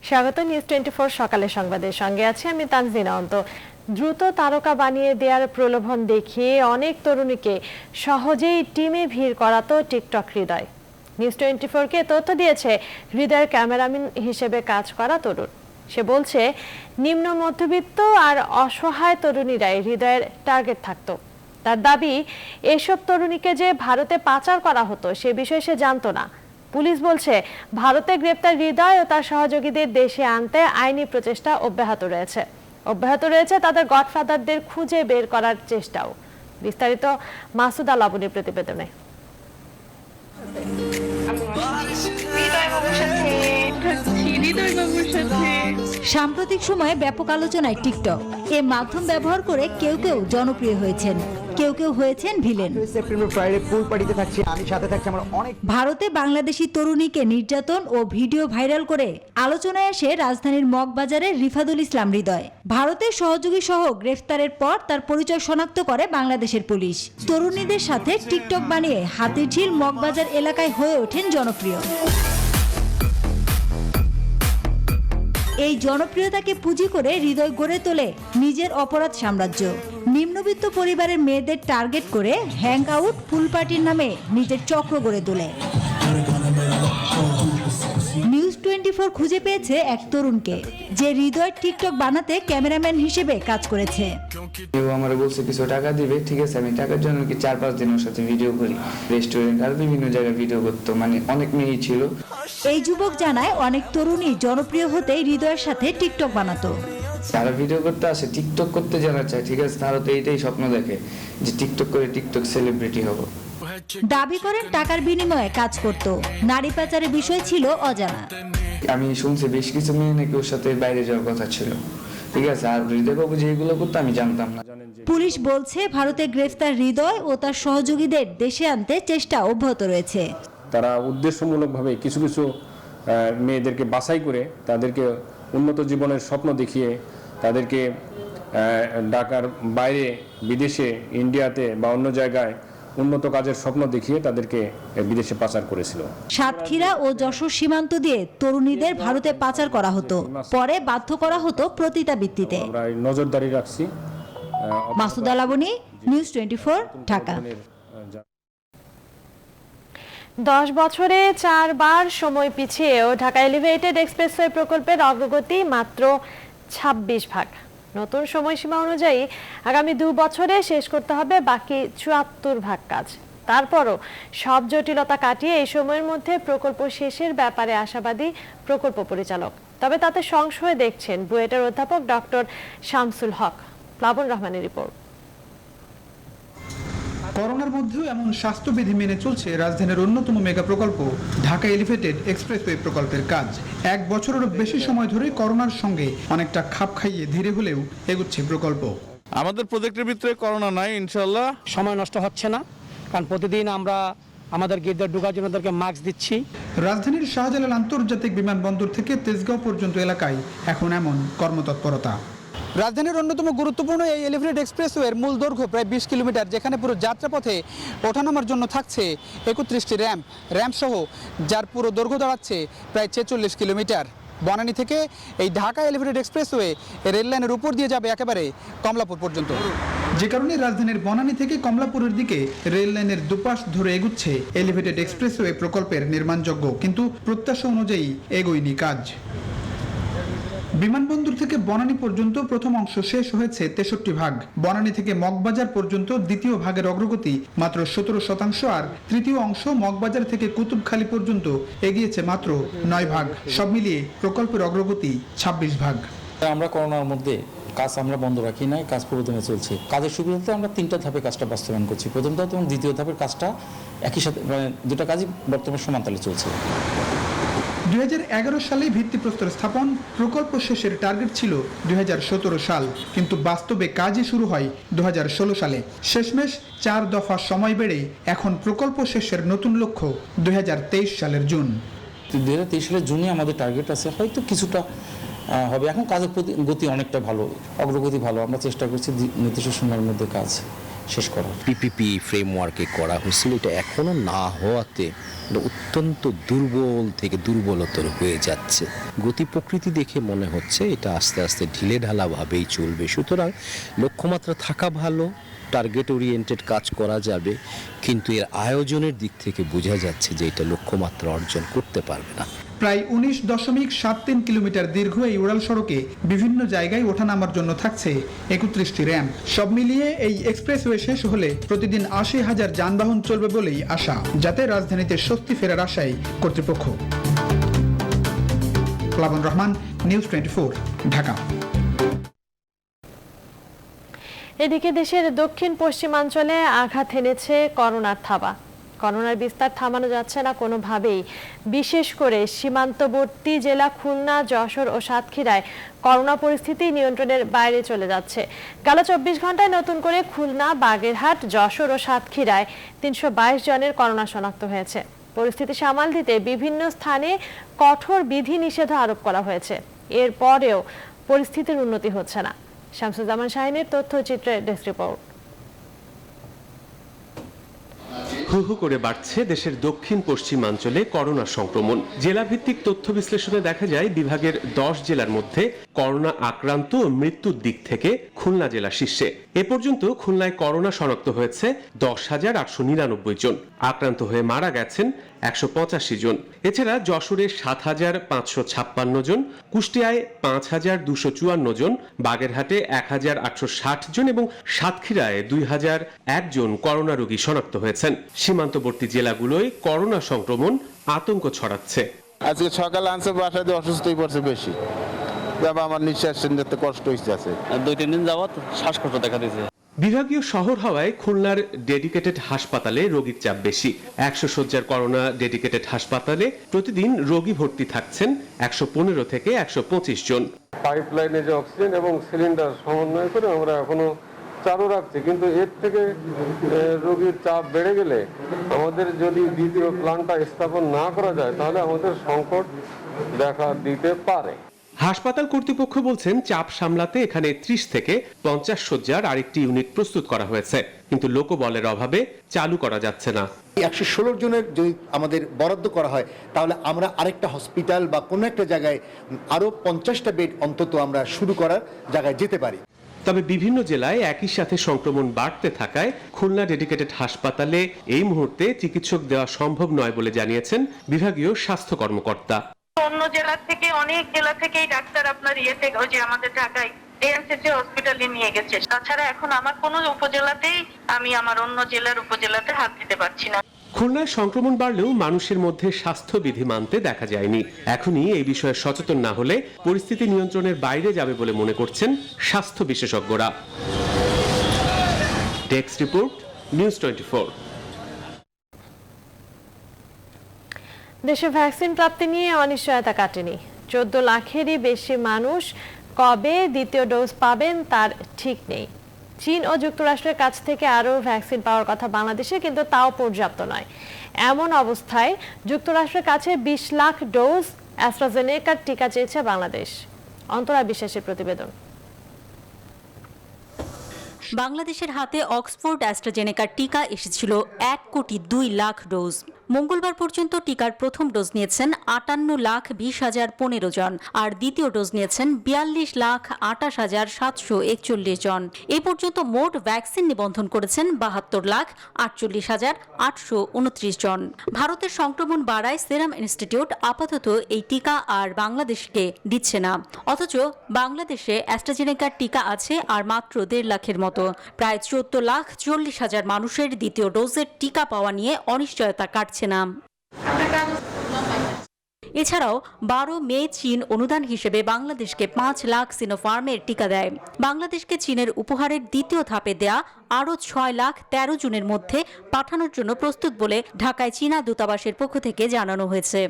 স্বাগত নিউজ 24 সকালের সংবাদের সঙ্গে আছি আমি তানজিনা অন্ত। দ্রুত তারকা বানিয়ে দেওয়ার প্রলোভন দেখিয়ে অনেক তরুণীকে সহজেই টিমে ভিড় করাতো টিকটক হৃদয়। নিউজ 24-কে তথ্য দিয়েছে হৃদয়ের ক্যামেরাম্যান হিসেবে কাজ করা তরুণ। সে বলছে নিম্ন মধ্যবিত্ত আর অসহায় তরুণীরাই হৃদয়ের টার্গেট থাকতো। তার দাবি এসব তরুণীকে যে ভারতে পাচার করা হতো সে বিষয়ে সে জানতো না। পুলিশ বলছে ভারতে গ্রেপ্তার হৃদয় ও তার সহযোগীদের দেশে আনতে আইনি প্রচেষ্টা অব্যাহত রয়েছে তাদের গডফাদারদের খুঁজে বের করার চেষ্টাও। বিস্তারিত মাসুদা লাবণীর প্রতিবেদনে। সাম্প্রতিক সময়ে ব্যাপক আলোচনায় টিকটক। এ মাধ্যম ব্যবহার করে কেউ কেউ জনপ্রিয় হয়েছেন, কেউ কেউ হয়েছেন ভিলেন। ভারতে বাংলাদেশি তরুণীকে নির্যাতন ও ভিডিও ভাইরাল করে আলোচনায় আসে রাজধানীর মগবাজারের রিফাদুল ইসলাম হৃদয়। ভারতের সহযোগী সহ গ্রেফতারের পর তার পরিচয় শনাক্ত করে বাংলাদেশের পুলিশ। তরুণীদের সাথে টিকটক বানিয়ে হাতিরঝিল মগবাজার এলাকায় হয়ে ওঠেন জনপ্রিয়। এই জনপ্রিয়তাকে পুঁজি করে হৃদয় গড়ে তোলে নিজের অপরাধ সাম্রাজ্য। নিম্নবিত্ত পরিবারের মেয়েদের টার্গেট করে হ্যাং আউট পুল পার্টির নামে নিজের চক্র গড়ে তোলে। নিউজ 24 খুঁজে পেয়েছে এক তরুণকে, যে হৃদয় টিকটক বানাতে ক্যামেরাম্যান হিসেবে কাজ করেছে। কেউ আমার বলছে কিছু টাকা দিবে, ঠিক আছে আমি টাকার জন্য কি 4-5 দিন ওর সাথে ভিডিও করি। রেস্টুরেন্ট আর বিভিন্ন জায়গায় ভিডিও করতো, মানে অনেক মেয়েই ছিল। এই যুবক জানায় অনেক তরুণী জনপ্রিয় হতেই হৃদয়ের সাথে টিকটক বানাতো। তারা ভিডিও করতে আসে, টিকটক করতে জানা চায়, ঠিক আছে তারা তো এইটাই স্বপ্ন দেখে যে টিকটক করে টিকটক সেলিব্রিটি হব। দাবি করেন টাকার বিনিময়ে কাজ করত, নারী পাচারের বিষয় ছিল অজানা। আমি শুনছি বেশ কিছু মেয়ে নাকি ওর সাথে বাইরে যাওয়ার কথা ছিল, ঠিক আছে। আর হৃদয়বাবু যেগুলো করতো আমি জানতাম না। পুলিশ বলছে ভারতে গ্রেফতার হৃদয় ও তার সহযোগীদের দেশে আনতে চেষ্টা অব্যাহত রয়েছে। তারা উদ্দেশ্যমূলকভাবে কিছু কিছু মেয়েদেরকে বাছাই করে তাদেরকে উন্নত জীবনের স্বপ্ন দেখিয়ে তাদেরকে ঢাকার বাইরে, বিদেশে, ইন্ডিয়াতে বা অন্য জায়গায় উন্নত কাজের স্বপ্ন দেখিয়ে তাদেরকে বিদেশে পাচার করেছিল। সাতক্ষীরা ও যশোর সীমান্ত দিয়ে তরুণীদের ভারতে পাচার করা হতো, পরে বাধ্য করা হতো প্রতিতাবৃত্তিতে। আমরা নজরদারি রাখছি। মাসুদা লাবণী, নিউজ 24, ঢাকা। 10 বছরে 4 বার সময় পিছিয়েও ঢাকা এলিভেটেড এক্সপ্রেসওয়ে প্রকল্পের অগ্রগতি মাত্র 26 ভাগ। নতুন সময়সীমা অনুযায়ী আগামী 2 বছরে শেষ করতে হবে বাকি 74 ভাগ কাজ। তারপরও সব জটিলতা কাটিয়ে এই সময়ের মধ্যে প্রকল্প শেষের ব্যাপারে আশাবাদী প্রকল্প পরিচালক। তবে তাতে সংশয় দেখছেন বুয়েটের অধ্যাপক ডক্টর শামসুল হক। প্লাবন রহমানের রিপোর্ট। করোনার মধ্যেও এমন স্বাস্থ্যবিধি মেনে চলছে রাজধানীর অন্যতম মেগা প্রকল্প ঢাকা এলিভেটেড এক্সপ্রেসওয়ে প্রকল্পের কাজ। 1 বছরেরও বেশি সময় ধরে করোনার সঙ্গে অনেকটা খাপ খাইয়ে ধীরে হলেও এগুচ্ছে প্রকল্প। আমাদের প্রজেক্টের ভিতরে করোনা নাই, ইনশাআল্লাহ। সময় নষ্ট হচ্ছে না, কারণ প্রতিদিন আমরা আমাদের গেটে ঢোকার জন্য তাদেরকে মাস্ক দিচ্ছি। রাজধানীর শাহজালাল আন্তর্জাতিক বিমানবন্দর থেকে তেজগাঁও পর্যন্ত এলাকায় এখন এমন কর্মতৎপরতা। রাজধানীর অন্যতম গুরুত্বপূর্ণ এই এলিভেটেড এক্সপ্রেসওয়ের মূল দৈর্ঘ্য প্রায় 20 কিলোমিটার, যেখানে পুরো যাত্রাপথে ওঠানামার জন্য থাকছে 31টি র্যাম্প সহ, যার পুরো দৈর্ঘ্য দাঁড়াচ্ছে প্রায় 46 কিলোমিটার। বনানী থেকে এই ঢাকা এলিভেটেড এক্সপ্রেসওয়ে রেল লাইনের উপর দিয়ে যাবে একেবারে কমলাপুর পর্যন্ত, যে কারণে রাজধানীর বনানী থেকে কমলাপুরের দিকে রেল লাইনের দুপাশ ধরে এগুচ্ছে এলিভেটেড এক্সপ্রেসওয়ে প্রকল্পের নির্মাণযোগ্য, কিন্তু প্রত্যাশা অনুযায়ী এগোয়নি কাজ। বিমানবন্দর থেকে বনানী পর্যন্ত প্রথম অংশ শেষ হয়েছে 63 ভাগ। বনানী থেকে মগবাজার পর্যন্ত দ্বিতীয় ভাগের অগ্রগতি মাত্র 17%, আর তৃতীয় অংশ মগবাজার থেকে কুতুবখালী পর্যন্ত এগিয়েছে মাত্র 9 ভাগ। সব মিলিয়ে প্রকল্পের অগ্রগতি 26 ভাগ। আমরা করোনার মধ্যে কাজ আমরা বন্ধ রাখি নাই, কাজ পুরোদমে চলছে। কাজের সুবিধাতে আমরা 3টা ধাপে কাজটা বাস্তবায়ন করছি। প্রথম ধাপ এবং দ্বিতীয় ধাপের কাজটা একই সাথে, মানে 2টা কাজই বর্তমানে সমানতালে চলছে। 2011 সালে ভিত্তিপ্রস্তর স্থাপন, প্রকল্প শেষের টার্গেট ছিল 2017 সাল, কিন্তু বাস্তবে কাজই শুরু হয় 2016 সালে। শেষমেশ 4 দফা সময় বেড়ে এখন প্রকল্প শেষের নতুন লক্ষ্য 2023 সালের জুন। 2023 সালের জুনে আমাদের টার্গেট আছে, হয়তো কিছুটা হবে। এখন কাজের গতি অনেকটা ভালো, অগ্রগতি ভালো। আমরা চেষ্টা করছি নির্দিষ্ট সময়ের মধ্যে কাজ শেষ করা। পিপিপি ফ্রেমওয়ার্কে করা হয়েছিল, এটা এখনো না হওয়াতে অত্যন্ত দুর্বল থেকে দুর্বলতর হয়ে যাচ্ছে। গতি প্রকৃতি দেখে মনে হচ্ছে এটা আস্তে আস্তে ঢিলে ঢালাভাবেই চলবে। সুতরাং লক্ষ্যমাত্রা থাকা ভালো, টার্গেট ওরিয়েন্টেড কাজ করা যাবে, কিন্তু এর আয়োজনের দিক থেকে বোঝা যাচ্ছে যে এটা লক্ষ্যমাত্রা অর্জন করতে পারবে না। প্রায় 19.73 কিলোমিটার দীর্ঘ এই উড়াল সড়কে বিভিন্ন জায়গায় ওঠানামার জন্য থাকছে 31টি র্যাম্প। সব মিলিয়ে এই এক্সপ্রেসওয়ে শেষ হলে প্রতিদিন 80,000 যানবাহন চলবে বলেই আশা, যাতে রাজধানীতে স্বস্তি ফেরার আশায় কর্তৃপক্ষ। প্লাবন রহমান, নিউজ 24, ঢাকা। এদিকে দেশের দক্ষিণ পশ্চিমাঞ্চলে আঘাত এনেছে করোনার থাবা। করোনার বিস্তার থামানো যাচ্ছে না কোনোভাবেই। বিশেষ করে সীমান্তবর্তী জেলা খুলনা, যশোর ও সাতক্ষীরায় করোনা পরিস্থিতি নিয়ন্ত্রণের বাইরে চলে যাচ্ছে। গেল 24 ঘন্টায় নতুন করে খুলনা, বাগেরহাট, যশোর ও সাতক্ষীরায় 322 জনের করোনা শনাক্ত হয়েছে। পরিস্থিতি সামাল দিতে বিভিন্ন স্থানে কঠোর বিধিনিষেধ আরোপ করা হয়েছে। এরপরেও পরিস্থিতির উন্নতি হচ্ছে না। শামসুজ্জামান শাহিনের তথ্যচিত্রে ডেস্ক রিপোর্ট। হু হু করে বাড়ছে দেশের দক্ষিণ পশ্চিমাঞ্চলে করোনা সংক্রমণ। জেলাভিত্তিক তথ্য বিশ্লেষণে দেখা যায় বিভাগের 10 জেলার মধ্যে করোনা আক্রান্ত ও মৃত্যুর দিক থেকে খুলনা জেলা শীর্ষে। এ পর্যন্ত খুলনায় করোনা শনাক্ত হয়েছে 10,899 জন, আক্রান্ত হয়ে মারা গেছেন 185 জন। এছাড়া যশোরে 7,556 জন, কুষ্টিয়ায় 5,254 জন, বাগেরহাটে 1,860 জন এবং সাতক্ষীরায় 2,001 জন করোনা রোগী শনাক্ত হয়েছেন। সীমান্তবর্তী জেলাগুলোয় করোনা সংক্রমণ আতঙ্ক ছড়াচ্ছে। আজকে সকালে আনছে, বাসায় অসুস্থই পড়ছে বেশি, আমার নিঃশ্বাস নিতে কষ্ট হচ্ছে। 2-3 দিন যাবত শ্বাসকষ্ট দেখা দিয়েছে। বিভাগীয় শহর হওয়ায় খুলনার ডেডিকেটেড হাসপাতালে রোগীর চাপ বেশি। 100 শয্যার করোনা ডেডিকেটেড হাসপাতালে প্রতিদিন রোগী ভর্তি থাকছেন 115 থেকে 125 জন। পাইপলাইনে যে অক্সিজেন এবং সিলিন্ডার সমন্বয় করে আমরা এখনো চালু রাখছি, কিন্তু এর থেকে রোগীর চাপ বেড়ে গেলে আমাদের যদি দ্বিতীয় প্ল্যান্টটা স্থাপন না করা যায় তাহলে আমাদের সংকট দেখা দিতে পারে। হাসপাতাল কর্তৃপক্ষ বলছেন চাপ সামলাতে এখানে 30 থেকে 50 শয্যার আরেকটি ইউনিট প্রস্তুত করা হয়েছে, কিন্তু লোকবলের অভাবে চালু করা যাচ্ছে না। 116 জনের যদি আমাদের বরাদ্দ করা হয় তাহলে আমরা আরেকটা হসপিটাল বা কোনো একটা জায়গায় আরো 50টা বেড অন্তত আমরা শুরু করার জায়গায় যেতে পারি। তবে বিভিন্ন জেলায় একই সাথে সংক্রমণ বাড়তে থাকায় খুলনা ডেডিকেটেড হাসপাতালে এই মুহূর্তে চিকিৎসক দেওয়া সম্ভব নয় বলে জানিয়েছেন বিভাগীয় স্বাস্থ্য কর্মকর্তা। অন্য জেলা থেকে, অনেক জেলা থেকেই ডাক্তার আপনার থেকে ওই যে আমাদের ঢাকায় এএমসিসি হসপিটালে নিয়ে গেছে। তাছাড়া এখন আমার কোনো উপজেলাতেই আমি আমার অন্য জেলার উপজেলাতে হাত দিতে পারছি না। খুলনায় সংক্রমণ বাড়লেও মানুষের মধ্যে স্বাস্থ্যবিধি মানতে দেখা যায়নি। এখনই এই বিষয়ে সচেতন না হলে পরিস্থিতি নিয়ন্ত্রণের বাইরে যাবে বলে মনে করছেন স্বাস্থ্য বিশেষজ্ঞরা। Desk report, news 24। দেশে ভ্যাকসিন প্রাপ্তি নিয়ে অনিশ্চয়তা কাটেনি। 14 লাখেরই বেশি মানুষ কবে দ্বিতীয় ডোজ পাবেন তার ঠিক নেই। চীন ও যুক্তরাষ্ট্রের কাছ থেকে আরও ভ্যাকসিন পাওয়ার কথা বাংলাদেশে, কিন্তু তাও পর্যাপ্ত নয়। এমন অবস্থায় যুক্তরাষ্ট্রের কাছে 20 লাখ ডোজ অ্যাস্ট্রাজেনেকার টিকা চেয়েছে বাংলাদেশ। অন্তরা বিশ্বাসের প্রতিবেদন। বাংলাদেশের হাতে অক্সফোর্ড অ্যাস্ট্রাজেনেকার টিকা এসেছিল 1,02,00,000 ডোজ। মঙ্গলবার পর্যন্ত টিকার প্রথম ডোজ নিয়েছেন 58,20,015 জন, আর দ্বিতীয় ডোজ নিয়েছেন 42,28,741 জন। এ পর্যন্ত মোট ভ্যাকসিন নিবন্ধন করেছেন 72,48,829 জন। ভারতের সংক্রমণ বাড়ায় সিরাম ইনস্টিটিউট আপাতত এই টিকা আর বাংলাদেশকে দিচ্ছে না। অথচ বাংলাদেশে অ্যাস্ট্রাজেনেকার টিকা আছে আর মাত্র 1.5 লাখের মতো। প্রায় 14,40,000 মানুষের দ্বিতীয় ডোজের টিকা পাওয়া নিয়ে অনিশ্চয়তা কাটছে না। এছাড়াও 12 মে চীন অনুদান হিসেবে বাংলাদেশকে 5 লাখ সিনোফার্মের টিকা দেয়। বাংলাদেশকে চীনের উপহারের দ্বিতীয় ধাপে দেয়া আরও 6,13,000 জনের মধ্যে পাঠানোর জন্য প্রস্তুত বলে ঢাকায় চীনা দূতাবাসের পক্ষ থেকে জানানো হয়েছে।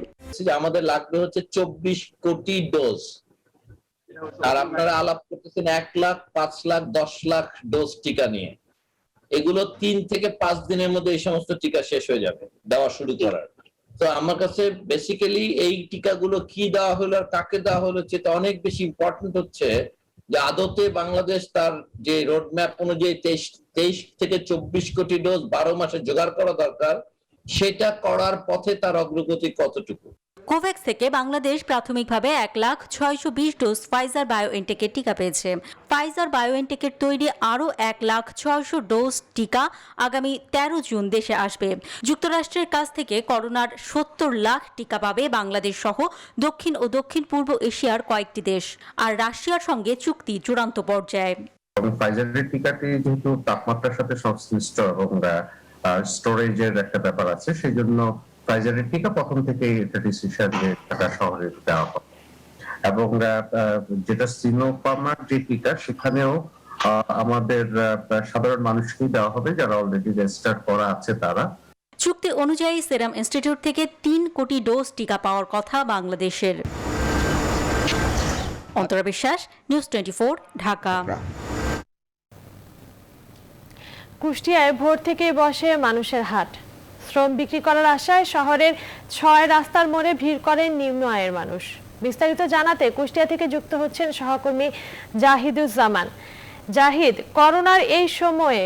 আমাদের লাগবে হচ্ছে 24 কোটি ডোজ, আর আপনারা আলাপ করতেছেন 1 লাখ, 5 লাখ, 10 লাখ ডোজ টিকা নিয়ে। এগুলো 3 থেকে 5 দিনের মধ্যে এই সমস্ত টিকা শেষ হয়ে যাবে দেওয়া শুরু করার। তো আমার কাছে বেসিক্যালি এই টিকাগুলো কি দেওয়া হলো আর কাকে দেওয়া হলো সেটা অনেক বেশি ইম্পর্টেন্ট হচ্ছে যে আদতে বাংলাদেশ তার যে রোডম্যাপ অনুযায়ী 23 থেকে 24 কোটি ডোজ 12 মাসে জোগাড় করা দরকার, সেটা করার পথে তার অগ্রগতি কতটুকু। কোভ্যাক্স থেকে বাংলাদেশ প্রাথমিকভাবে 1,620,000 ডোজ ফাইজার বায়োএনটেকের টিকা পেয়েছে। ফাইজার বায়োএনটেকের তৈরি আরও 1,600,000 ডোজ টিকা আগামী 13 জুন দেশে আসবে। যুক্তরাষ্ট্রের কাছ থেকে করোনার 70 লাখ টিকা পাবে বাংলাদেশ সহ দক্ষিণ ও দক্ষিণ পূর্ব এশিয়ার কয়েকটি দেশ। আর রাশিয়ার সঙ্গে চুক্তি চূড়ান্ত পর্যায়ে। ফাইজারের টিকাটি যেহেতু তাপমাত্রার সাথে সংশ্লিষ্ট এবং স্টোরেজের একটা ব্যাপার আছে, সেই জন্য ফাইজারের টিকা প্রথম থেকেই এটা ডিসিশন যে ঢাকা শহরে দেওয়া হবে। এবং যেটা সিনোফার্মার যে টিকা, সেখানেও আমাদের সাধারণ মানুষকেই দেওয়া হবে যারা অলরেডি রেজিস্টার করা আছে তারা। চুক্তি অনুযায়ী সেরাম ইনস্টিটিউট থেকে 3 কোটি ডোজ টিকা পাওয়ার কথা বাংলাদেশের। অন্তরা বিশ্বাস, নিউজ 24, ঢাকা। কুষ্টিয়ায় ভোর থেকে বসে মানুষের হাট। শ্রম বিক্রি করার আশায় শহরের 6 রাস্তার মোড়ে ভিড় করেন নিম্ন আয়ের মানুষ। বিস্তারিত জানাতে কুষ্টিয়া থেকে যুক্ত হচ্ছেন সহকর্মী জাহিদুজ্জামান। জাহিদ, করোনার এই সময়ে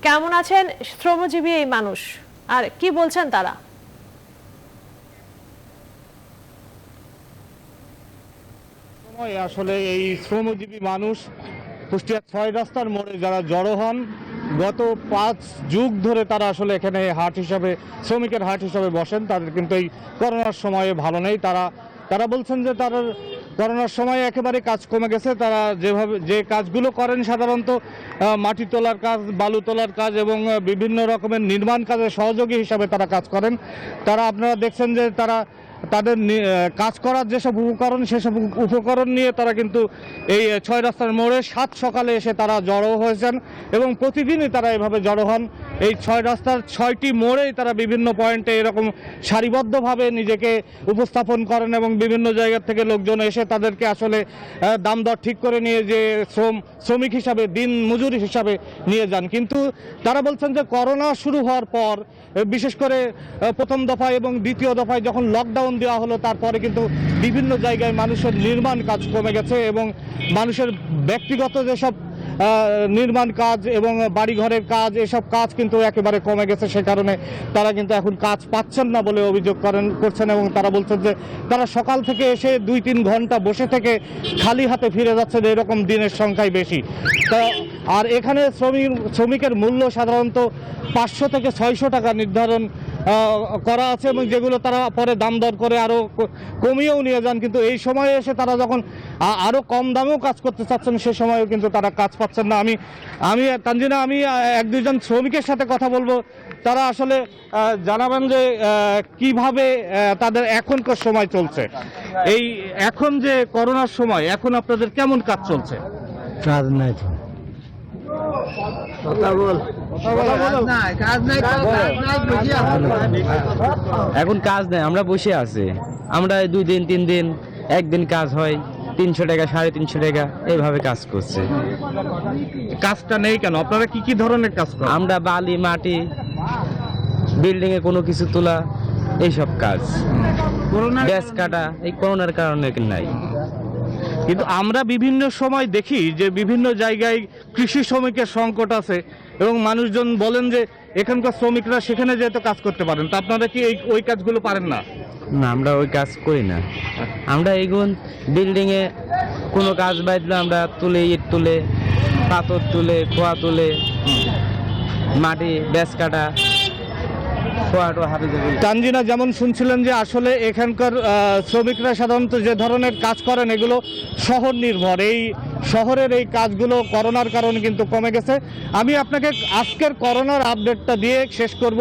কেমন আছেন শ্রমজীবী এই মানুষ, আর কি বলছেন তারা? আসলে এই শ্রমজীবী মানুষ কুষ্টিয়া 6 রাস্তার মোড়ে যারা জড়ো হন, গত 5 যুগ ধরে তারা আসলে এখানে হাট হিসাবে, শ্রমিকের হাট হিসাবে বসেন। তাদের কিন্তু এই করোনার সময়ে ভালো নেই। তারা বলছেন যে তারা করোনার সময় একেবারে কাজ কমে গেছে। তারা যে কাজগুলো করেন সাধারণত মাটি তোলার কাজ, বালু তোলার কাজ এবং বিভিন্ন রকমের নির্মাণ কাজে সহযোগী হিসাবে তারা কাজ করেন। আপনারা দেখছেন যে তাদের কাজ করার যেসব উপকরণ, সেসব উপকরণ নিয়ে তারা কিন্তু এই 6 রাস্তার মোড়ে 7 সকালে এসে তারা জড়ো হয়েছেন এবং প্রতিদিনই তারা এভাবে জড়ো হন। এই 6 রাস্তার 6টি মোড়েই তারা বিভিন্ন পয়েন্টে এরকম সারিবদ্ধভাবে নিজেকে উপস্থাপন করেন এবং বিভিন্ন জায়গা থেকে লোকজন এসে তাদেরকে আসলে দাম দর ঠিক করে নিয়ে যে শ্রমিক হিসাবে, দিন মজুরি হিসাবে নিয়ে যান। কিন্তু তারা বলছেন যে করোনা শুরু হওয়ার পর, বিশেষ করে প্রথম দফায় এবং দ্বিতীয় দফায় যখন লকডাউন দেওয়া হলো, তারপরে কিন্তু বিভিন্ন জায়গায় মানুষের নির্মাণ কাজ কমে গেছে এবং মানুষের ব্যক্তিগত যেসব নির্মাণ কাজ এবং বাড়িঘরের কাজ, এসব কাজ কিন্তু একেবারে কমে গেছে। সে কারণে তারা কিন্তু এখন কাজ পাচ্ছেন না বলে অভিযোগ করছেন এবং তারা বলছেন যে তারা সকাল থেকে এসে 2-3 ঘন্টা বসে থেকে খালি হাতে ফিরে যাচ্ছেন, এরকম দিনের সংখ্যাই বেশি। আর এখানে শ্রমিকের মূল্য সাধারণত 500 থেকে 600 টাকা নির্ধারণ করা আছে এবং যেগুলো তারা পরে দাম দর করে আরও কমিয়েও নিয়ে যান। কিন্তু এই সময়ে এসে তারা যখন আরও কম দামেও কাজ করতে চাচ্ছেন, সে সময়ও কিন্তু তারা কাজ পাচ্ছেন না। আমি তানজিনা, আমি 1-2 জন শ্রমিকের সাথে কথা বলবো। তারা আসলে জানাবেন যে কিভাবে তাদের এখনকার সময় চলছে। এই এখন যে করোনার সময়, এখন আপনাদের কেমন কাজ চলছে? কাজ নাই তো। এখন কাজ নেই, আমরা বসে আছি। আমরা 2 দিন 3 দিন, একদিন কাজ হয় 300 টাকা, 350 টাকা, এইভাবে কাজ করছে। কাজটা নেই কেন? আপনারা কি কি ধরনের কাজ করেন? আমরা বালি, মাটি, বিল্ডিং এ কোনো কিছু তোলা, এইসব কাজ। গ্যাস কাটা এই করোনার কারণে নাই। কিন্তু আমরা বিভিন্ন সময় দেখি যে বিভিন্ন জায়গায় কৃষি শ্রমিকের সংকট আছে এবং মানুষজন বলেন যে এখানকার শ্রমিকরা সেখানে যেহেতু কাজ করতে পারেন, তা আপনারা কি ওই কাজগুলো পারেন না? না, আমরা ওই কাজ করি না। আমরা এইগুন বিল্ডিং এ কোনো কাজ বাইলে আমরা তুলে, ইট তুলে, পাথর তুলে, খোয়া তুলে, মাটি, ব্যাস কাটা, তানজিনা, যেমন শুনছিলেন যে আসলে এখানকার শ্রমিকরা সাধারণত যে ধরনের কাজ করেন এগুলো শহর নির্ভর। এই শহরের এই কাজগুলো করোনার কারণে কিন্তু কমে গেছে। আমি আপনাকে আজকের করোনার আপডেটটা দিয়ে শেষ করব।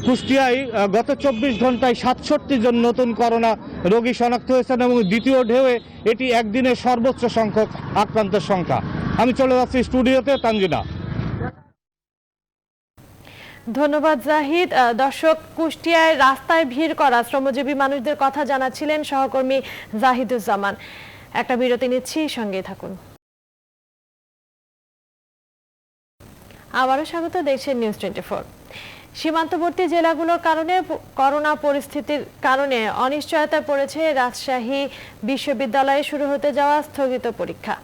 কুষ্টিয়ায় গত 24 ঘন্টায় 67 জন নতুন করোনা রোগী শনাক্ত হয়েছেন এবং দ্বিতীয় ঢেউয়ে এটি একদিনে সর্বোচ্চ সংখ্যক আক্রান্তের সংখ্যা। আমি চলে যাচ্ছি স্টুডিওতে। তানজিনা। ধন্যবাদ জাহিদ। দর্শক, কুষ্টিয়ায় রাস্তায় ভিড় করা শ্রমজীবী মানুষদের কথা জানাচ্ছিলেন সহকর্মী জাহিদুজ্জামান। একটা বিরতি নিচ্ছি, সঙ্গে থাকুন। আবারও স্বাগত, দেখছেন নিউজ 24। সীমান্তবর্তী জেলাগুলোর কারণে করোনা পরিস্থিতির কারণে অনিশ্চয়তায় পড়েছে রাজশাহী বিশ্ববিদ্যালয়ে শুরু হতে যাওয়া স্থগিত পরীক্ষা।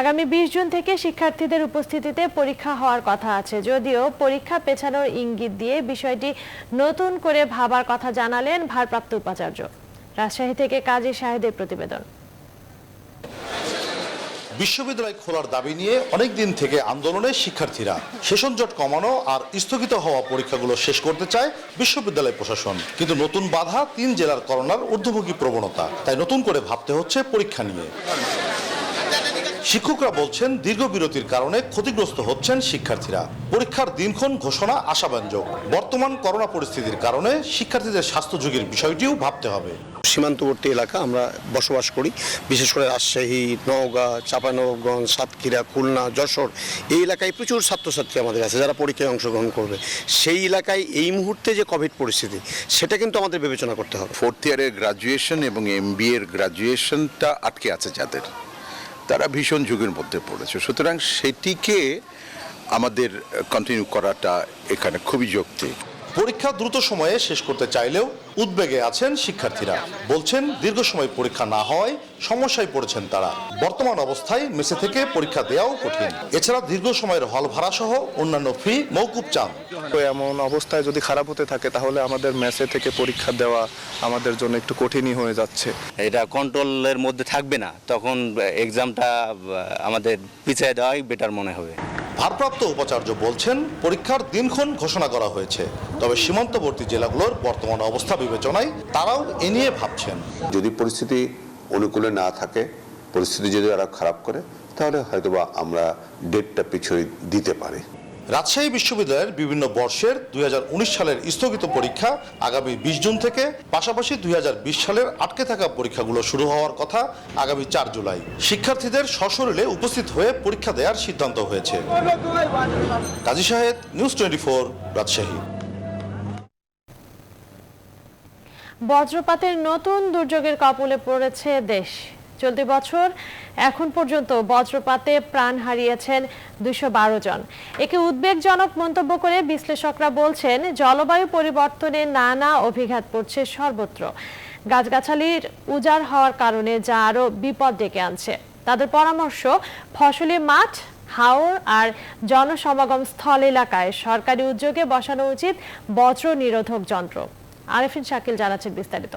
আগামী 20 জুন থেকে শিক্ষার্থীদের উপস্থিতিতে পরীক্ষা হওয়ার কথা আছে, যদিও পরীক্ষা পেছানোর ইঙ্গিত দিয়ে বিষয়টি নতুন করে ভাবার কথা জানালেন ভারপ্রাপ্ত উপাচার্য। রাজশাহী থেকে কাজী শাহেদের প্রতিবেদন। বিশ্ববিদ্যালয় খোলার দাবি নিয়ে অনেক দিন থেকে আন্দোলনে শিক্ষার্থীরা। সেশন জট কমানো আর স্থগিত হওয়া পরীক্ষাগুলো শেষ করতে চায় বিশ্ববিদ্যালয় প্রশাসন, কিন্তু নতুন বাধা 3 জেলার করোনার ঊর্ধ্বমুখী প্রবণতা। তাই নতুন করে ভাবতে হচ্ছে পরীক্ষা নিয়ে। শিক্ষকরা বলছেন দীর্ঘ বিরতির কারণে ক্ষতিগ্রস্ত হচ্ছেন শিক্ষার্থীরা। পরীক্ষার দিনক্ষণ ঘোষণা আশাব্যঞ্জক। বর্তমান করোনা পরিস্থিতির কারণে শিক্ষার্থীদের স্বাস্থ্য ঝুঁকির বিষয়টিও ভাবতে হবে। সীমান্তবর্তী এলাকা আমরা বসবাস করি, বিশেষ করে রাজশাহী, নওগাঁ, চাঁপাইনবাবগঞ্জ, সাতক্ষীরা, খুলনা, যশোর, এই এলাকায় প্রচুর ছাত্রছাত্রী আমাদের আছে যারা পরীক্ষায় অংশগ্রহণ করবে। সেই এলাকায় এই মুহূর্তে যে কোভিড পরিস্থিতি, সেটা কিন্তু আমাদের বিবেচনা করতে হবে। 4th ইয়ারের গ্রাজুয়েশন এবং MBA এর গ্রাজুয়েশনটা আটকে আছে যাদের, তারা ভীষণ ঝুঁকির মধ্যে পড়েছে। সুতরাং সেটিকে আমাদের কন্টিনিউ করাটা এখানে খুবই যৌক্তিক। পরীক্ষা দ্রুত সময়ে শেষ করতে চাইলেও উদ্বেগে আছেন শিক্ষার্থীরা। বলছেন দীর্ঘ সময় পরীক্ষা না হওয়ায় সমস্যায় পড়েছেন তারা। বর্তমান অবস্থায় মেসে থেকে পরীক্ষা দেওয়াও কঠিন। এছাড়া দীর্ঘ সময়ের হল ভাড়া সহ অন্যান্য ফি মওকুফ চান। এমন অবস্থায় যদি খারাপ হতে থাকে তাহলে আমাদের মেসে থেকে পরীক্ষা দেওয়া আমাদের জন্য একটু কঠিনই হয়ে যাচ্ছে। এটা কন্ট্রোলের মধ্যে থাকবে না, তখন এক্সামটা আমাদের পিছিয়ে দেওয়াই বেটার মনে হবে। ভারপ্রাপ্ত উপাচার্য বলছেন পরীক্ষার দিনক্ষণ ঘোষণা করা হয়েছে, তবে সীমান্তবর্তী জেলাগুলোর বর্তমান অবস্থা বিবেচনায় তারাও এ নিয়ে ভাবছেন। যদি পরিস্থিতি অনুকূলে না থাকে, পরিস্থিতি যদি আরো খারাপ করে, তাহলে হয়তোবা আমরা ডেটটা পিছিয়ে দিতে পারি। রাজশাহী বিশ্ববিদ্যালয়ের বিভিন্ন বর্ষের 2019 সালের স্থগিত পরীক্ষা আগামী 20 জুন থেকে, পাশাপাশি 2020 সালের আটকে থাকা পরীক্ষাগুলো শুরু হওয়ার কথা আগামী 4 জুলাই। শিক্ষার্থীদের সশরীরে উপস্থিত হয়ে পরীক্ষা দেওয়ার সিদ্ধান্ত হয়েছে। কাজী শাহেদ, নিউজ 24, রাজশাহী। বজ্রপাতের নতুন দুর্যোগের কবলে পড়েছে দেশ। চলতি বছর এখন পর্যন্ত বজ্রপাতে প্রাণ হারিয়েছেন 212 জন। একে উদ্বেগজনক মন্তব্য করে বিশ্লেষকরা বলছেন জলবায়ু পরিবর্তনে নানা অভিঘাত পড়ছে সর্বত্র। গাছগাছালির উজাড় হওয়ার কারণে যা আরও বিপদ ডেকে আনছে। তাদের পরামর্শ, ফসলি মাঠ, হাওর আর জনসমাগম স্থল এলাকায় সরকারি উদ্যোগে বসানো উচিত বজ্র নিরোধক যন্ত্র। আরেফিন শাকিল জানাচ্ছেন বিস্তারিত।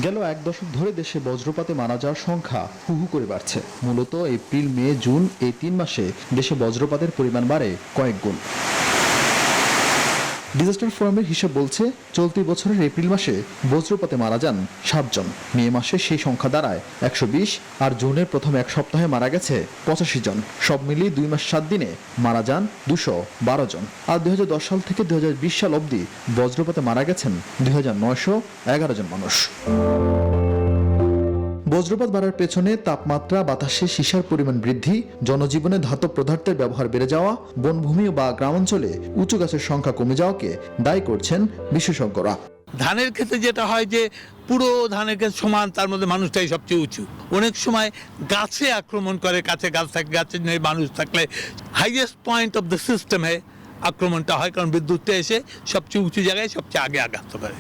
গেল 1 দশক ধরে দেশে বজ্রপাতে মারা যাওয়ার সংখ্যা হুহু করে বাড়ছে। মূলত এপ্রিল, মে, জুন এই 3 মাসে দেশে বজ্রপাতের পরিমাণ বাড়ে কয়েক গুণ। ডিজাস্টার ফোরামের হিসাব বলছে চলতি বছরের এপ্রিল মাসে বজ্রপাতে মারা যান 7 জন, মে মাসে সেই সংখ্যা দাঁড়ায় 120, আর জুনের প্রথম 1 সপ্তাহে মারা গেছে 85 জন। সব মিলিয়ে 2 মাস 7 দিনে মারা যান 212 জন। আর 2010 সাল থেকে 2020 সাল অবধি বজ্রপাতে মারা গেছেন 2911 জন মানুষ। বজ্রপাত বাড়ার পেছনে তাপমাত্রা, বাতাসে সীসার পরিমাণ বৃদ্ধি, জনজীবনে ধাতব পদার্থের ব্যবহার বেড়ে যাওয়া, বনভূমি বা গ্রামাঞ্চলে উঁচু গাছের সংখ্যা কমে যাওয়াকে দায়ী করছেন বিশেষজ্ঞরা। ধানের ক্ষেত্রে যেটা হয় যে পুরো ধানের ক্ষেত্রে সমান, তার মধ্যে মানুষটাই সবচেয়ে উঁচু। অনেক সময় গাছে আক্রমণ করে, কাছে গাছ থাকে, গাছের নেই মানুষ থাকলে হাইয়েস্ট পয়েন্ট অফ দ্য সিস্টেমে আক্রমণটা হয়, কারণ বিদ্যুৎটা এসে সবচেয়ে উঁচু জায়গায় সবচেয়ে আগে আঘাত করে।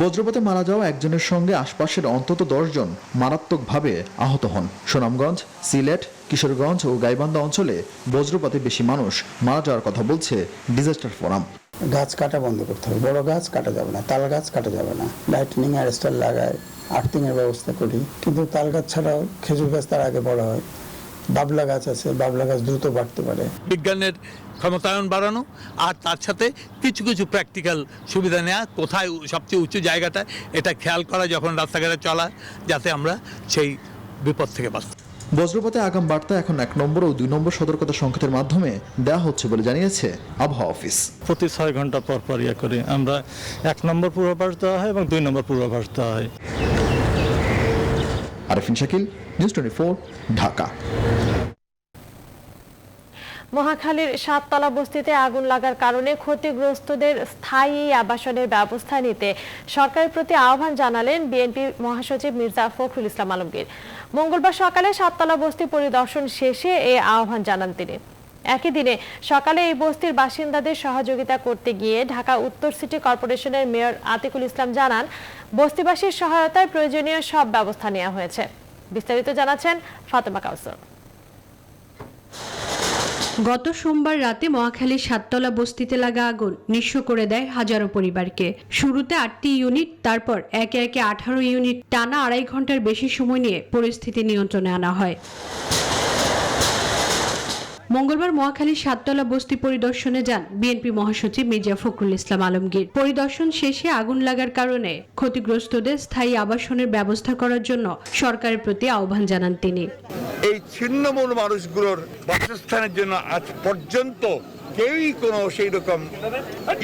বজ্রপাতে মারা যাওয়া একজনের সঙ্গে আশপাশের অন্তত 10 জন মারাত্মকভাবে আহত হন। সুনামগঞ্জ, সিলেট, কিশোরগঞ্জ ও গাইবান্ধা অঞ্চলে বজ্রপাতে বেশি মানুষ মারা যাওয়ার কথা বলছে ডিজাস্টার ফোরাম। গাছ কাটা বন্ধ করতে হবে, বড় গাছ কাটা যাবে না, তাল গাছ কাটা যাবে না। লাইটনিং অ্যারেস্টার লাগায়, আর্থিংয়ের ব্যবস্থা করি, কিন্তু তাল গাছ ছাড়াও খেজুর গাছ তার আগে বড় হয়। বাবলা গাছ আছে, বাবলা গাছ দ্রুত বাড়তে পারে। বিজ্ঞানের ক্ষমতায়ন বাড়ানো আর তার সাথে কিছু কিছু প্র্যাকটিক্যাল সুবিধা নেওয়া, কোথায় সবচেয়ে উঁচু জায়গাটা এটা খেয়াল করা যখন রাস্তাঘাটে চলা, যাতে আমরা সেই বিপদ থেকে বাঁচতে। বজ্রপাতে আগাম বার্তা এখন 1 নম্বর ও 2 নম্বর সতর্কতা সংকেতের মাধ্যমে দেওয়া হচ্ছে বলে জানিয়েছে আবহাওয়া অফিস। প্রতি 6 ঘন্টা পর পর করে আমরা 1 নম্বর পূর্বাভাস দেওয়া হয় এবং 2 নম্বর পূর্বাভাস দেওয়া হয়। আরেফিন শাকিল, নিউজ 24, ঢাকা। মহাখালীর 7তলা বস্তিতে আগুন লাগার কারণে ক্ষতিগ্রস্তদের স্থায়ী আবাসনের ব্যবস্থা নিতে সরকারের প্রতি আহ্বান জানালেন বিএনপি মহাসচিব মির্জা ফখরুল ইসলাম আলমগীর। মঙ্গলবার সকালে 7তলা বস্তি পরিদর্শন শেষে এই আহ্বান জানান তিনি। একই দিনে সকালে এই বস্তির বাসিন্দাদের সহযোগিতা করতে গিয়ে ঢাকা উত্তর সিটি কর্পোরেশনের মেয়র আতিকুল ইসলাম জানান, বস্তিবাসীর সহায়তায় প্রয়োজনীয় সব ব্যবস্থা নেওয়া হয়েছে। বিস্তারিত জানাচ্ছেন ফাতেমা কাউসার। গত সোমবার রাতে মহাখালীর সাততলা বস্তিতে লাগা আগুন নিঃস্ব করে দেয় হাজারো পরিবারকে। শুরুতে 8টি ইউনিট, তারপর একে একে 18 ইউনিট টানা 2.5 ঘন্টার বেশি সময় নিয়ে পরিস্থিতি নিয়ন্ত্রণে আনা হয়। মঙ্গলবার মহাখালীর সাততলা বস্তি পরিদর্শনে যান বিএনপি মহাসচিব মির্জা ফখরুল ইসলাম আলমগীর। পরিদর্শন শেষে আগুন লাগার কারণে ক্ষতিগ্রস্তদের স্থায়ী আবাসনের ব্যবস্থা করার জন্য সরকারের প্রতি আহ্বান জানান তিনি। এই ছিন্নমূল মানুষগুলোর বাসস্থানের জন্য আজ পর্যন্ত কেউই কোনো সেই রকম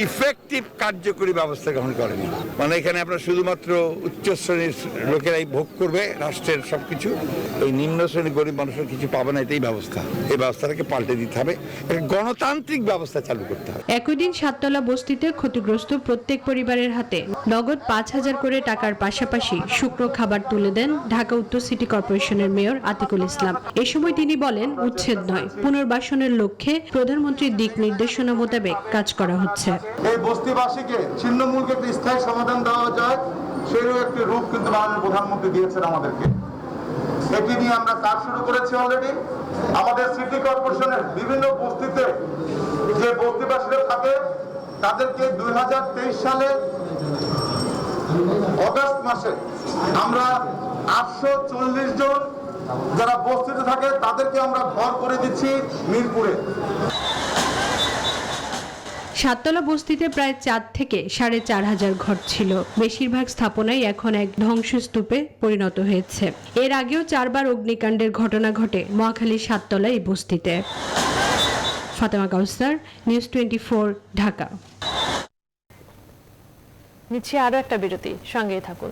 ইফেক্টিভ কার্যকরী ব্যবস্থা গ্রহণ করেনি। মানে এখানে আপনার শুধুমাত্র উচ্চ শ্রেণীর লোকেরাই ভোগ করবে রাষ্ট্রের সবকিছু, এই নিম্ন শ্রেণীর গরিব মানুষের কিছু পাবে না, এটাই ব্যবস্থা। এই ব্যবস্থাটাকে পাল্টে দিতে হবে, একটা গণতান্ত্রিক ব্যবস্থা চালু করতে হবে। একই দিন সাততলা বস্তিতে ক্ষতিগ্রস্ত প্রত্যেক পরিবারের হাতে নগদ 5,000 করে টাকার পাশাপাশি শুকনো খাবার তুলে দেন ঢাকা উত্তর সিটি কর্পোরেশনের মেয়র আতিকুল ইসলাম। এ সময় তিনি বলেন, উচ্ছেদ নয়, পুনর্বাসনের লক্ষ্যে প্রধানমন্ত্রীর দিক নির্দেশনা মোতাবেক কাজ করা হচ্ছে। এই বস্তিবাসীকে ছিন্নমূলকে একটা স্থায়ী সমাধান দেওয়া যায়, সেরও একটি রূপ কিন্তু মাননীয় প্রধানমন্ত্রী দিয়েছেন আমাদেরকে। এটি নিয়ে আমরা কাজ শুরু করেছি অলরেডি। আমাদের সিটি কর্পোরেশনের বিভিন্ন বস্তিতে যে বস্তিবাসীরা থাকে তাদেরকে 2023 সালে অগাস্ট মাসে আমরা 840 জন যারা বস্তিতে থাকে তাদেরকে আমরা ঘর করে দিচ্ছি মিরপুরে। সাততলা বস্তিতে প্রায় 4 থেকে 4,500 ঘর ছিল। বেশিরভাগ স্থাপনাই এখন এক ধ্বংসস্তূপে পরিণত হয়েছে। এর আগেও 4 বার অগ্নিকাণ্ডের ঘটনা ঘটে মহাখালীর সাততলা এই বস্তিতে। ফাতেমা কাউসার, নিউজ 24, ঢাকা। নিচ্ছি আরো একটা বিরতি, সঙ্গেই থাকুন।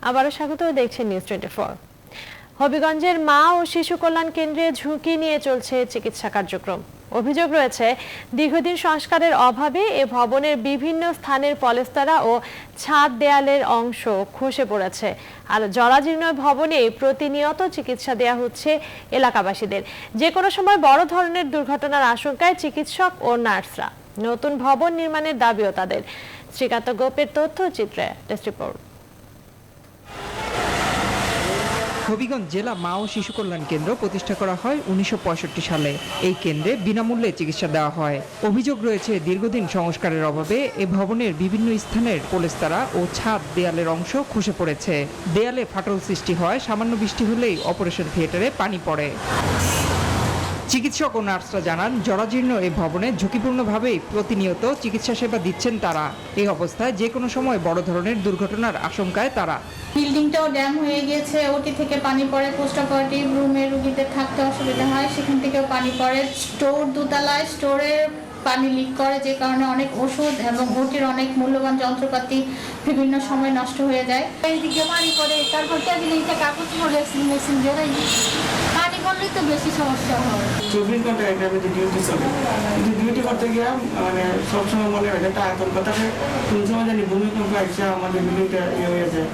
আবারও স্বাগত, দেখছেন নিউজ 24। হবিগঞ্জের মা ও শিশু কল্যাণ কেন্দ্রে ঝুঁকি নিয়ে চলছে চিকিৎসা কার্যক্রম। অভিযোগ রয়েছে, দীর্ঘদিন সংস্কারের অভাবে এ ভবনের বিভিন্ন স্থানের পলেস্তারা ও ছাদ দেয়ালের অংশ খসে পড়েছে। আর জরাজীর্ণ ভবনে প্রতিনিয়ত চিকিৎসা দেয়া হচ্ছে এলাকাবাসীদের। যে কোনো সময় বড় ধরনের দুর্ঘটনার আশঙ্কায় চিকিৎসক ও নার্সরা। নতুন ভবন নির্মাণের দাবিও তাদের। শ্রীকান্ত গোপের তথ্যচিত্রে ডেস্ক রিপোর্ট। হবিগঞ্জ জেলা মা ও শিশু কল্যাণ কেন্দ্র প্রতিষ্ঠা করা হয় 1965 সালে। এই কেন্দ্রে বিনামূল্যে চিকিৎসা দেওয়া হয়। অভিযোগ রয়েছে, দীর্ঘদিন সংস্কারের অভাবে এ ভবনের বিভিন্ন স্থানের পলেস্তারা ও ছাদ দেয়ালের অংশ খসে পড়েছে। দেয়ালে ফাটল সৃষ্টি হয়, সামান্য বৃষ্টি হলেই অপারেশন থিয়েটারে পানি পড়ে। চিকিৎসক ও নার্সরা জানান, জরাজীর্ণ এই ভবনে ঝুঁকিপূর্ণভাবেই প্রতিনিয়ত চিকিৎসা সেবা দিচ্ছেন তারা। এই অবস্থায় যে কোনো সময় বড় ধরনের দুর্ঘটনার আশঙ্কায় তারা। বিল্ডিংটাও ড্যাম হয়ে গিয়েছে, ওটি থেকে পানি পড়ে, পোস্ট অপারেটিভ রুমে রোগীদের থাকতে অসুবিধা হয়, সেখান থেকেও পানি পড়ে। স্টোর দোতলায়, স্টোরে পানি লিক করে, যে কারণে অনেক ওষুধ এবং ওটির অনেক মূল্যবান যন্ত্রপাতি বিভিন্ন সময় নষ্ট হয়ে যায়। এইদিকে পানি পড়ে, তারপর টেবিলটা কাগজ পড়ে মেশিন বেরোয়, পানি পড়লে তো বেশি সমস্যা হয়। 24 ঘন্টা একটা ডিউটি চলে, কিন্তু ডিউটি করতে গিয়ে মানে সবসময় মনে হয় একটা আতঙ্কতাকে কোন সময় জানি ভূমিকম্প আসছে, আমাদের বিল্ডিংটা হয়ে যায়।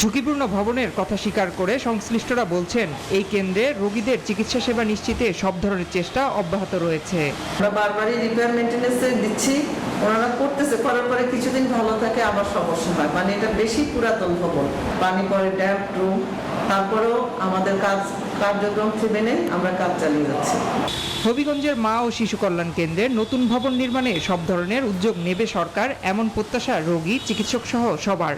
ঝুঁকিপূর্ণ ভবনের কথা স্বীকার করে সংশ্লিষ্টরা বলছেন, এই কেন্দ্রে রোগীদের চিকিৎসা সেবা নিশ্চিতে সব ধরনের চেষ্টা অব্যাহত রয়েছে। আমরা বারবারই রিপেয়ার মেইনটেনেন্সে দিচ্ছি, ওনারা করতেছে, করার পরে কিছুদিন ভালো থাকে, আবার সমস্যা হয়। মানে এটা বেশি পুরাতন ভবন, পানি পরে, ড্যাম্প রুম, তারপরেও আমাদের কার্যক্রম মেনে আমরা কাজ চালিয়ে যাচ্ছি। হবিগঞ্জের মা ও শিশু কল্যাণ কেন্দ্রে নতুন ভবন নির্মাণে সব ধরনের উদ্যোগ নেবে সরকার, এমন প্রত্যাশা রোগী, চিকিৎসক সহ সবার।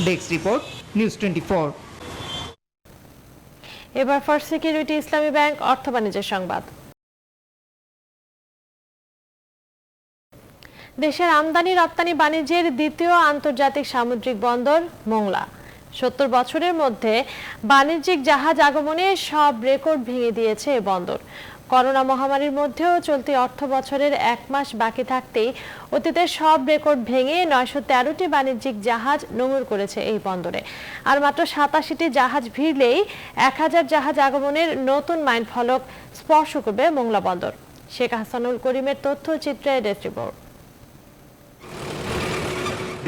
Desk report, news 24। এবার ফার্স্ট সিকিউরিটি ইসলামী ব্যাংক অর্থ বাণিজ্যের সংবাদ। দেশের আমদানি রপ্তানি বাণিজ্যের দ্বিতীয় আন্তর্জাতিক সামুদ্রিক বন্দর মোংলা। 70 বছরের মধ্যে বাণিজ্যিক জাহাজ আগমনে সব রেকর্ড ভেঙে দিয়েছে এ বন্দর। করোনা মহামারীর মধ্যেও চলতি অর্থ বছরের 1 মাস বাকি থাকতেই অতীতের সব রেকর্ড ভেঙে 913টি বাণিজ্যিক জাহাজ নোঙর করেছে এই বন্দরে। আর মাত্র 87টি জাহাজ ভিড়লেই 1000 জাহাজ আগমনের নতুন মাইলফলক স্পর্শ করবে মোংলা বন্দর। শেখ হাসানুল করিমের তথ্যচিত্রে ডেস্ক রিপোর্ট।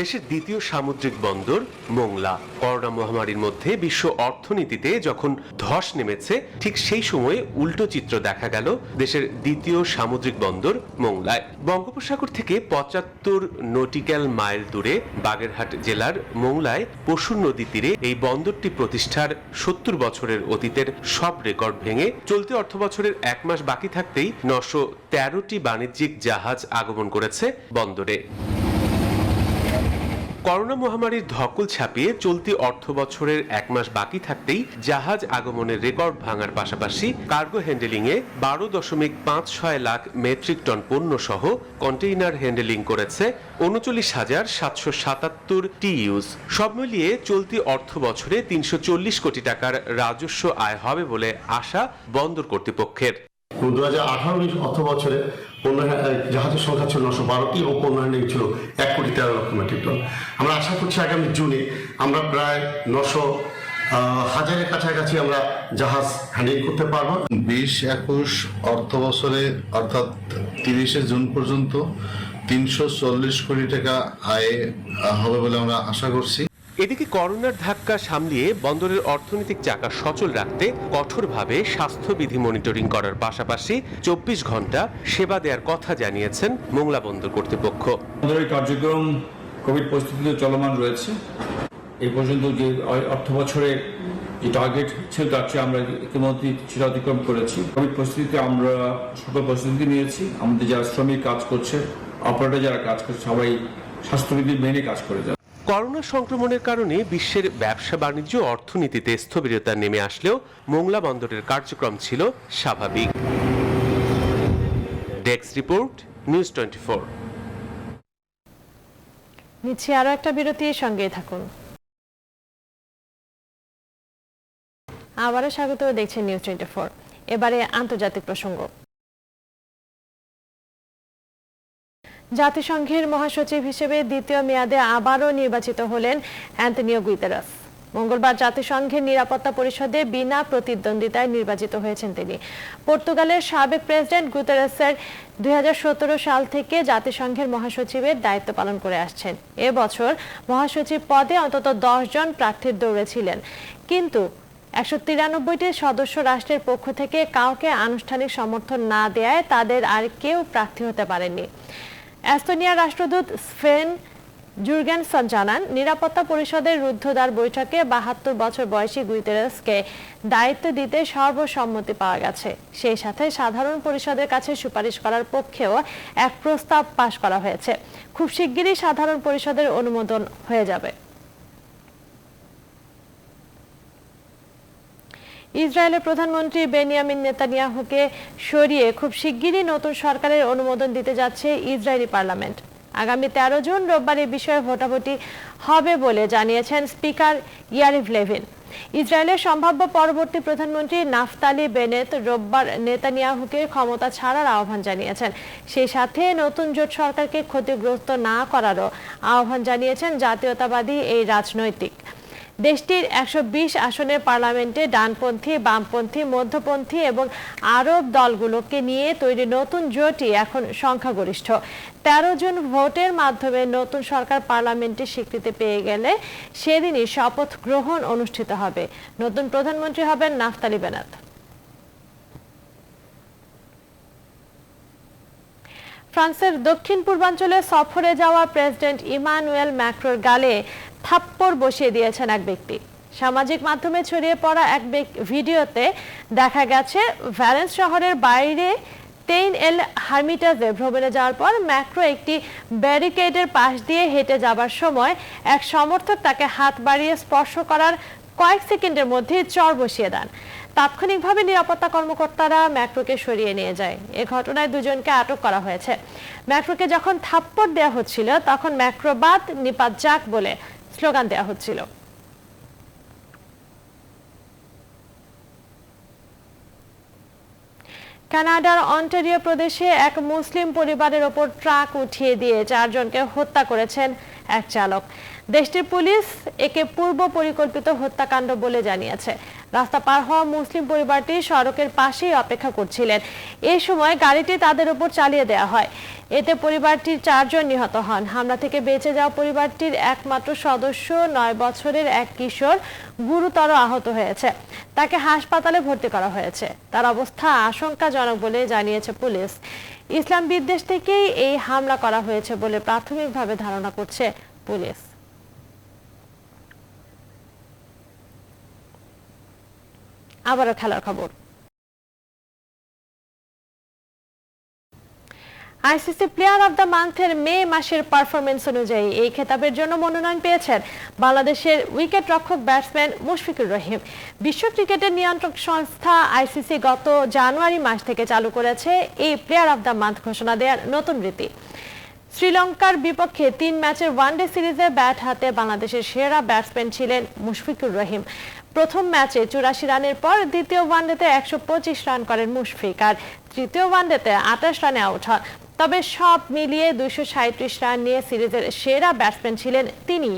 দেশের দ্বিতীয় সামুদ্রিক বন্দর মোংলা। করোনা মহামারীর মধ্যে বিশ্ব অর্থনীতিতে যখন ধস নেমেছে, ঠিক সেই সময়ে উল্টো চিত্র দেখা গেল দেশের দ্বিতীয় সামুদ্রিক বন্দর মোংলায়। বঙ্গোপসাগর থেকে ৭৫ নটিক্যাল মাইল দূরে বাগেরহাট জেলার মোংলায় পশুর নদী তীরে এই বন্দরটি প্রতিষ্ঠার ৭০ বছরের অতীতের সব রেকর্ড ভেঙে চলতি অর্থবছরের ১ মাস বাকি থাকতেই ৯১৩টি বাণিজ্যিক জাহাজ আগমন করেছে বন্দরে। করোনা মহামারীর ধকল ছাপিয়ে চলতি অর্থ বছরের ১ মাস বাকি থাকতেই জাহাজ আগমনের রেকর্ড ভাঙার পাশাপাশি কার্গো হ্যান্ডেলিং এ ১২.৫৬ লাখ মেট্রিক টন পণ্য সহ কন্টেইনার হ্যান্ডেলিং করেছে ৩৯,৭৭৭ টিইউস। সব মিলিয়ে চলতি অর্থ বছরে ৩৪০ কোটি টাকার রাজস্ব আয় হবে বলে আশা বন্দর কর্তৃপক্ষের। ২০১৮-১৯ অর্থ বছরে জাহাজের সংখ্যা ছিল ৯১২টি এবং পণ্য হ্যান্ডলিং ছিল ১,১৩,০০,০০০ মেট্রিক টন। আমরা আশা করছি আগামী জুনে আমরা প্রায় ৯০০,০০০-এর কাছাকাছি আমরা জাহাজ হ্যান্ডলিং করতে পারবো। ২০-২১ অর্থ বছরে অর্থাৎ ৩০শে জুন পর্যন্ত ৩৪০ কোটি টাকা আয় হবে বলে আমরা আশা করছি। এদিকে করোনার ধাক্কা সামলিয়ে বন্দরের অর্থনৈতিক চাকা সচল রাখতে কঠোরভাবে স্বাস্থ্যবিধি মনিটরিং করার পাশাপাশি ২৪ ঘন্টা সেবা দেওয়ার কথা জানিয়েছেন মোংলা বন্দর কর্তৃপক্ষ। বন্দরের কার্যক্রম কোভিড পরিস্থিতিতে চলমান রয়েছে। এই পর্যন্ত যে অর্থ বছরের যে টার্গেট ছিল তার চেয়ে আমরা ইতিমধ্যে সেটা অতিক্রম করেছি। কোভিড পরিস্থিতিতে আমরা সকল প্রস্তুতি নিয়েছি। আমাদের যারা শ্রমিক কাজ করছে, অপারেটর যারা কাজ করছে, সবাই স্বাস্থ্যবিধি মেনে কাজ করে যাচ্ছে। করোনা সংক্রমণের কারণে বিশ্বের ব্যবসা বাণিজ্য অর্থনীতিতে স্থবিরতা নেমে আসলেও মোংলা বন্দরের কার্যক্রম ছিল স্বাভাবিক। Desk report, news 24। নিচ্ছি আরো একটা বিরতির সঙ্গে থাকুন। আবারও স্বাগত, দেখছেন নিউজ 24। এবারে আন্তর্জাতিক প্রসঙ্গ। জাতিসংঘের মহাসচিব হিসেবে দ্বিতীয় মেয়াদে আবারও নির্বাচিত হলেন অ্যান্তনিও গুতেরেস। মঙ্গলবার জাতিসংঘের নিরাপত্তা পরিষদে বিনা প্রতিদ্বন্দ্বিতায় নির্বাচিত হয়েছেন তিনি। পর্তুগালের সাবেক প্রেসিডেন্ট গুতেরেসের ২০১৭ সাল থেকে জাতিসংঘের মহাসচিবের দায়িত্ব পালন করে আসছেন। এবছর মহাসচিব পদে অন্তত ১০ জন প্রার্থীর দৌড়ে ছিলেন, কিন্তু ১৯৩টি সদস্য রাষ্ট্রের পক্ষ থেকে কাউকে আনুষ্ঠানিক সমর্থন না দেয়ায় তাদের আর কেউ প্রার্থী হতে পারেননি। এস্তোনিয়ার রাষ্ট্রদূত স্ভেন জুরগেনসন জানান, নিরাপত্তা পরিষদের রুদ্ধদ্বার বৈঠকে ৭২ বছর বয়সী গুতেরেসকে দায়িত্ব দিতে সর্বসম্মতি পাওয়া গেছে। সেই সাথে সাধারণ পরিষদের কাছে সুপারিশ করার পক্ষেও এক প্রস্তাব পাশ করা হয়েছে। খুব শিগগিরই সাধারণ পরিষদের অনুমোদন হয়ে যাবে। ইসরায়েলের প্রধানমন্ত্রী বেনিয়ামিন নেতানিয়াহুকে সরিয়ে খুব শিগগিরই নতুন সরকারের অনুমোদন দিতে যাচ্ছে ইসরায়েলি পার্লামেন্ট। আগামী ১৩ জুন রোববার এ বিষয়ে ভোটাভুটি হবে বলে জানিয়েছেন স্পিকার ইয়ারিভ লেভিন। ইসরায়েলের সম্ভাব্য পরবর্তী প্রধানমন্ত্রী নাফতালি বেনেত রোববার নেতানিয়াহুকে ক্ষমতা ছাড়ার আহ্বান জানিয়েছেন। সেই সাথে নতুন জোট সরকারকে ক্ষতিগ্রস্ত না করারও আহ্বান জানিয়েছেন জাতীয়তাবাদী এই রাজনৈতিক। দেশটির ১২০ আসনের পার্লামেন্টে ডানপন্থী, বামপন্থী, মধ্যপন্থী এবং আরব দলগুলোকে নিয়ে তৈরি নতুন জোটই এখন সংখ্যাগরিষ্ঠ। ১৩ জন ভোটের মাধ্যমে নতুন সরকার পার্লামেন্টে স্বীকৃতি পেয়ে গেলে সেদিনই শপথ গ্রহণ অনুষ্ঠিত হবে। নতুন প্রধানমন্ত্রী হবেন নাফতালি বেনেত। ফ্রান্সের দক্ষিণ পূর্বাঞ্চলে সফরে যাওয়া প্রেসিডেন্ট ইমানুয়েল ম্যাক্রোর গালে থাপ্পড় বসিয়ে দিয়েছেন এক ব্যক্তি। সামাজিক মাধ্যমে ছড়িয়ে পড়া এক ভিডিওতে দেখা গেছে, ভ্যালেন্স শহরের বাইরে তেইন এল হার্মিটাজে ভ্রমণে যাওয়ার পর ম্যাক্রো একটি ব্যারিকেডের পাশ দিয়ে হেঁটে যাবার সময় এক সমর্থক তাকে হাত বাড়িয়ে স্পর্শ করার কয়েক সেকেন্ডের মধ্যে চড় বসিয়ে দেন। তাৎক্ষণিকভাবে নিরাপত্তা কর্মকর্তারা ম্যাক্রোকে সরিয়ে নিয়ে যায়। এ ঘটনায় দুজনকে আটক করা হয়েছে। ম্যাক্রোকে যখন থাপ্পড় দেওয়া হচ্ছিল তখন ম্যাক্রোবাদ নিপাত যাক বলে স্লোগান দেওয়া হচ্ছিল। কানাডার অন্টারিও প্রদেশে এক মুসলিম পরিবারের ওপর ট্রাক উঠিয়ে দিয়ে ৪ জনকে হত্যা করেছেন এক চালক। দেশটির পুলিশ একে পূর্ব পরিকল্পিত হত্যাকাণ্ড বলে জানিয়েছে। রাস্তা পার হওয়া মুসলিম পরিবারটি সড়কের পাশেই অপেক্ষা করছিলেন। এই সময় গাড়িটি তাদের উপর চালিয়ে দেওয়া হয়। এতে পরিবারটির 4 জন নিহত হন। হামলা থেকে বেঁচে যাওয়া পরিবারটির একমাত্র সদস্য 9 বছরের এক কিশোর গুরুতর আহত হয়েছে। তাকে হাসপাতালে ভর্তি করা হয়েছে। তার অবস্থা আশঙ্কাজনক বলে জানিয়েছে পুলিশ। ইসলাম বিদ্বেষ থেকেই এই হামলা করা হয়েছে বলে প্রাথমিকভাবে ধারণা করছে পুলিশ। আবারও খেলার খবর। আইসিসি প্লেয়ার অব দ্য মান্থের মে মাসের পারফরমেন্স অনুযায়ী এই খেতাবের জন্য মনোনয়ন পেয়েছেন বাংলাদেশের উইকেট রক্ষক ব্যাটসম্যান মুশফিকুর রহিম। বিশ্ব ক্রিকেটের নিয়ন্ত্রক সংস্থা আইসিসি গত জানুয়ারি মাস থেকে চালু করেছে এই প্লেয়ার অব দ্য মান্থ ঘোষণা দেওয়ার নতুন রীতি। শ্রীলঙ্কার বিপক্ষে 3 ম্যাচের ওয়ানডে সিরিজে ব্যাট হাতে বাংলাদেশের সেরা ব্যাটসম্যান ছিলেন মুশফিকুর রহিম। প্রথম ম্যাচে 84 রানের পর দ্বিতীয় ওয়ানডেতে 125 রান করেন মুশফিক, আর তৃতীয় ওয়ানডেতে 28 রানে আউট হন। তবে সব মিলিয়ে 237 রান নিয়ে সিরিজের সেরা ব্যাটসম্যান ছিলেন তিনি।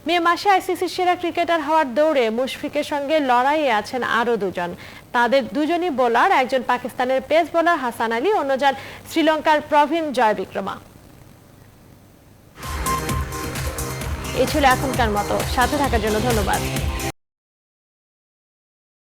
মে মাসে আইসিসির সেরা ক্রিকেটার হওয়ার দৌড়ে মুশফিকের সঙ্গে লড়াইয়ে আছেন আরও 2 জন। তাদের দুজনই বোলার, একজন পাকিস্তানের পেস বোলার হাসান আলী, অন্যজন শ্রীলঙ্কার প্রবীণ জয়বিক্রমা। এই ছিল এখনকার মতো। সাথে থাকার জন্য ধন্যবাদ।